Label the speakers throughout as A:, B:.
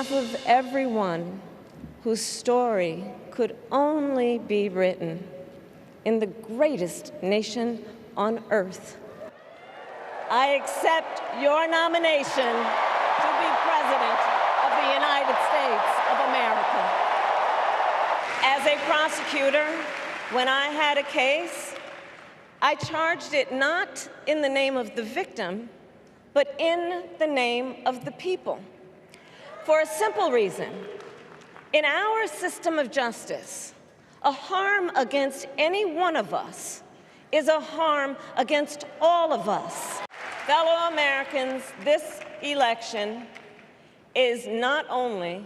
A: behalf of everyone whose story could only be written in the greatest nation on earth, I accept your nomination to be President of the United States of America. As a prosecutor, when I had a case, I charged it not in the name of the victim, but in the name of the people. For a simple reason. In our system of justice, a harm against any one of us is a harm against all of us. Fellow Americans, this election is not only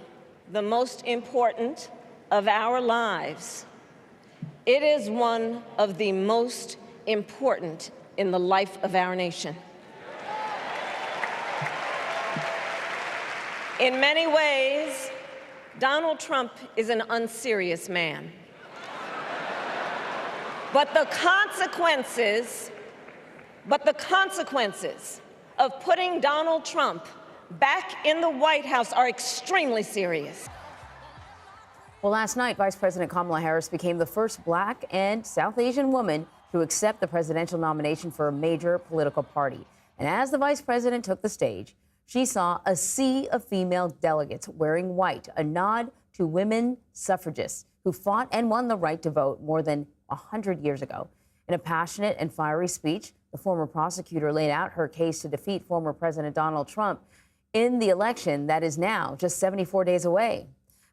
A: the most important of our lives, it is one of the most important in the life of our nation. In many ways, Donald Trump is an unserious man. But the consequences of putting Donald Trump back in the White House are extremely serious.
B: Well, last night, Vice President Kamala Harris became the first Black and South Asian woman to accept the presidential nomination for a major political party. And as the vice president took the stage, she saw a sea of female delegates wearing white, a nod to women suffragists who fought and won the right to vote more than 100 years ago. In a passionate and fiery speech, the former prosecutor laid out her case to defeat former President Donald Trump in the election that is now just 74 days away.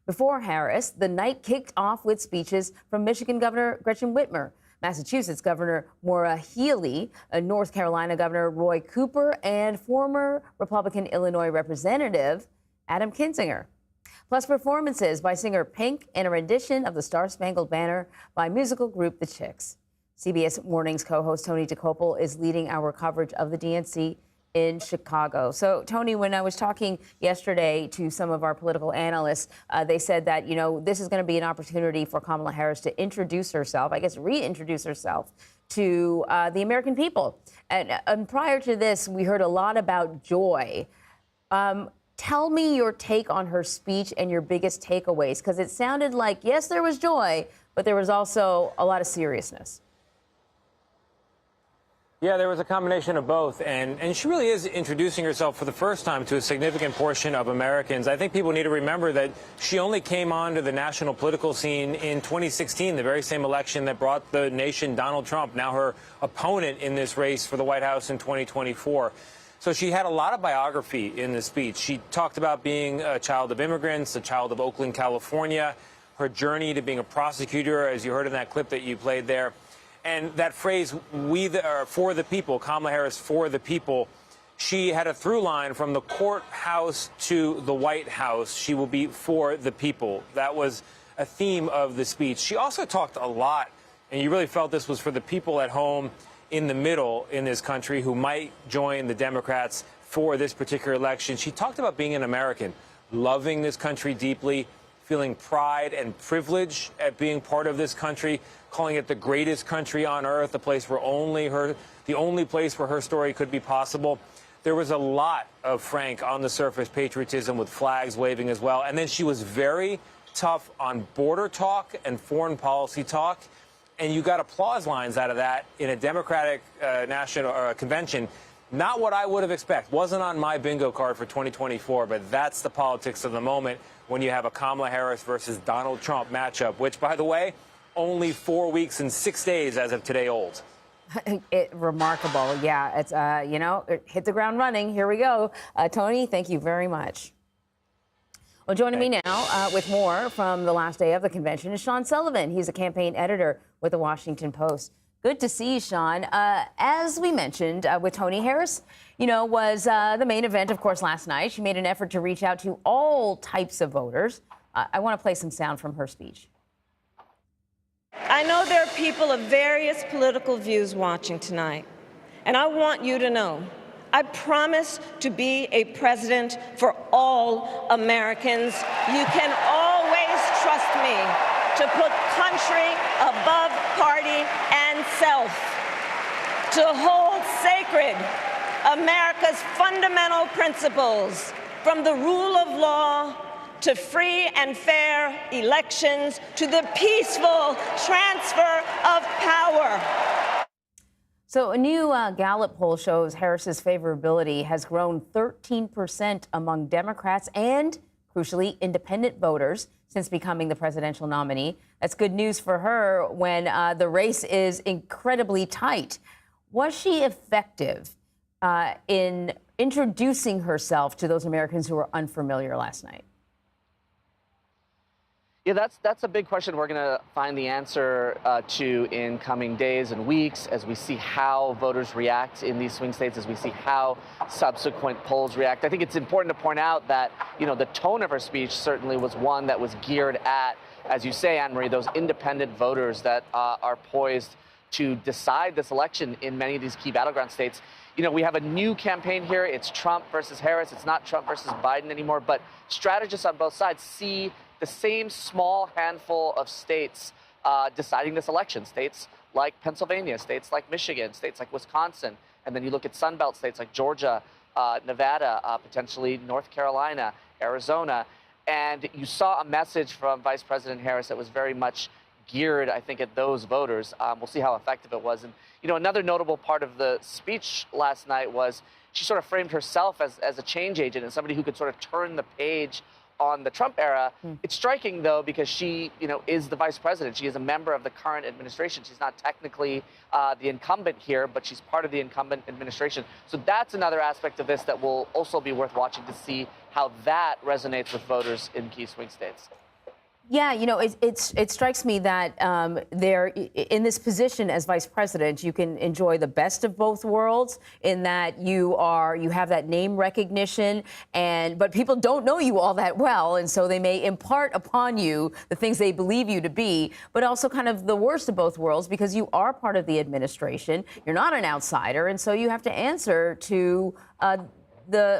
B: Before Harris, the night kicked off with speeches from Michigan Governor Gretchen Whitmer, Massachusetts Governor Maura Healey, North Carolina Governor Roy Cooper, and former Republican Illinois Representative Adam Kinzinger. Plus performances by singer Pink and a rendition of the Star-Spangled Banner by musical group The Chicks. CBS Mornings co-host Tony Dokoupil is leading our coverage of the DNC in Chicago. So, Tony, when I was talking yesterday to some of our political analysts, they said that, this is going to be an opportunity for Kamala Harris to introduce herself, I guess reintroduce herself to the American people. And prior to this, we heard a lot about joy. Tell me your take on her speech and your biggest takeaways, because it sounded like, yes, there was joy, but there was also a lot of seriousness.
C: Yeah, there was a combination of both, and she really is introducing herself for the first time to a significant portion of Americans. I think people need to remember that she only came onto the national political scene in 2016, the very same election that brought the nation Donald Trump, now her opponent in this race for the White House in 2024. So she had a lot of biography in the speech. She talked about being a child of immigrants, a child of Oakland, California, her journey to being a prosecutor, as you heard in that clip that you played there. And that phrase, for the people, Kamala Harris for the people, she had a through line from the courthouse to the White House. She will be for the people. That was a theme of the speech. She also talked a lot, and you really felt this was for the people at home in the middle in this country who might join the Democrats for this particular election. She talked about being an American, loving this country deeply, feeling pride and privilege at being part of this country, calling it the greatest country on earth, the place where the only place where her story could be possible. There was a lot of frank, on the surface, patriotism with flags waving as well. And then she was very tough on border talk and foreign policy talk. And you got applause lines out of that in a Democratic national convention. Not what I would have expected. Wasn't on my bingo card for 2024, but that's the politics of the moment when you have a Kamala Harris versus Donald Trump matchup, which, by the way, only 4 weeks and 6 days as of today old.
B: Remarkable. Yeah, it's, hit the ground running. Here we go. Tony, thank you very much. Well, joining me now with more from the last day of the convention is Sean Sullivan. He's a campaign editor with the Washington Post. Good to see you, Sean. As we mentioned with Tony, Harris, was the main event, of course, last night. She made an effort to reach out to all types of voters. I want to play some sound from her speech.
A: I know there are people of various political views watching tonight, and I want you to know I promise to be a president for all Americans. You can always trust me to put country above party and self, to hold sacred America's fundamental principles, from the rule of law to free and fair elections, to the peaceful transfer of power.
B: So a new Gallup poll shows Harris's favorability has grown 13% among Democrats and, crucially, independent voters since becoming the presidential nominee. That's good news for her when the race is incredibly tight. Was she effective in introducing herself to those Americans who were unfamiliar last night?
D: Yeah, that's a big question we're going to find the answer to in coming days and weeks as we see how voters react in these swing states, as we see how subsequent polls react. I think it's important to point out that, the tone of her speech certainly was one that was geared at, as you say, Anne-Marie, those independent voters that are poised to decide this election in many of these key battleground states. We have a new campaign here. It's Trump versus Harris. It's not Trump versus Biden anymore, but strategists on both sides see the same small handful of states deciding this election. States like Pennsylvania, states like Michigan, states like Wisconsin. And then you look at Sunbelt states like Georgia, Nevada, potentially North Carolina, Arizona. And you saw a message from Vice President Harris that was very much geared, I think, at those voters. We'll see how effective it was. And, another notable part of the speech last night was she sort of framed herself as a change agent and somebody who could sort of turn the page on the Trump era. It's striking, though, because she, is the vice president. She is a member of the current administration. She's not technically the incumbent here, but she's part of the incumbent administration. So that's another aspect of this that will also be worth watching to see how that resonates with voters in key swing states.
B: Yeah, it strikes me that they're in this position as vice president, you can enjoy the best of both worlds in that you have that name recognition, but people don't know you all that well, and so they may impart upon you the things they believe you to be, but also kind of the worst of both worlds because you are part of the administration, you're not an outsider, and so you have to answer to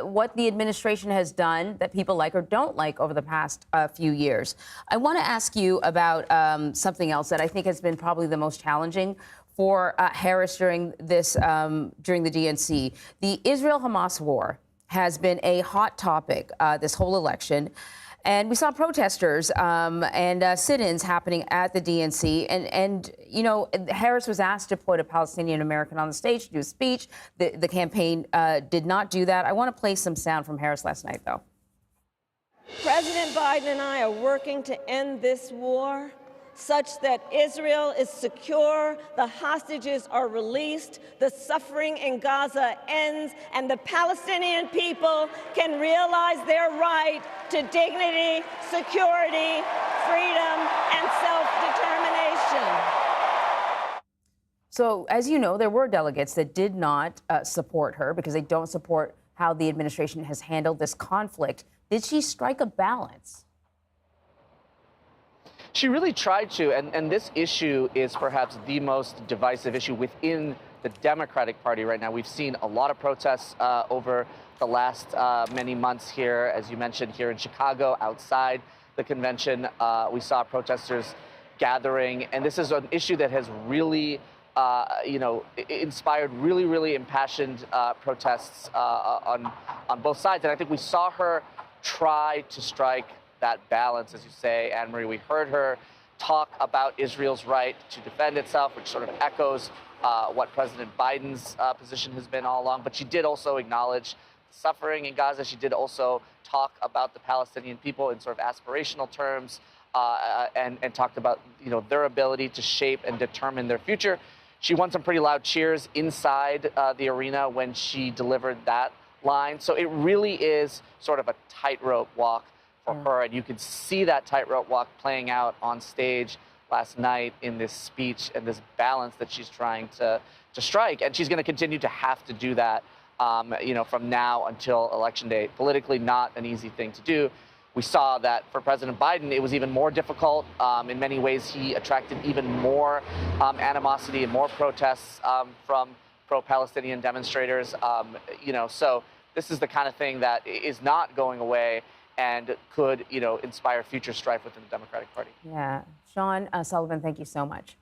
B: what the administration has done that people like or don't like over the past few years. I want to ask you about something else that I think has been probably the most challenging for Harris during the DNC. The Israel-Hamas war has been a hot topic this whole election. And we saw protesters and sit-ins happening at the DNC. And Harris was asked to put a Palestinian American on the stage to do a speech. The campaign did not do that. I want to play some sound from Harris last night, though.
A: President Biden and I are working to end this war such that Israel is secure, the hostages are released, the suffering in Gaza ends, and the Palestinian people can realize their right to dignity, security, freedom, and self-determination.
B: So, as you know, there were delegates that did not support her because they don't support how the administration has handled this conflict. Did she strike a balance?
D: She really tried to, and this issue is perhaps the most divisive issue within the Democratic Party right now. We've seen a lot of protests over the last many months here, as you mentioned, here in Chicago, outside the convention. We saw protesters gathering, and this is an issue that has really, inspired really impassioned protests on both sides. And I think we saw her try to strike that balance, as you say, Anne-Marie. We heard her talk about Israel's right to defend itself, which sort of echoes what President Biden's position has been all along. But she did also acknowledge suffering in Gaza. She did also talk about the Palestinian people in sort of aspirational terms and talked about their ability to shape and determine their future. She won some pretty loud cheers inside the arena when she delivered that line. So it really is sort of a tightrope walk for her, and you could see that tightrope walk playing out on stage last night in this speech and this balance that she's trying to strike. And she's going to continue to have to do that, from now until Election Day. Politically, not an easy thing to do. We saw that for President Biden, it was even more difficult. In many ways, he attracted even more animosity and more protests from pro-Palestinian demonstrators. So this is the kind of thing that is not going away and could, inspire future strife within the Democratic Party.
B: Yeah. Sean Sullivan, thank you so much.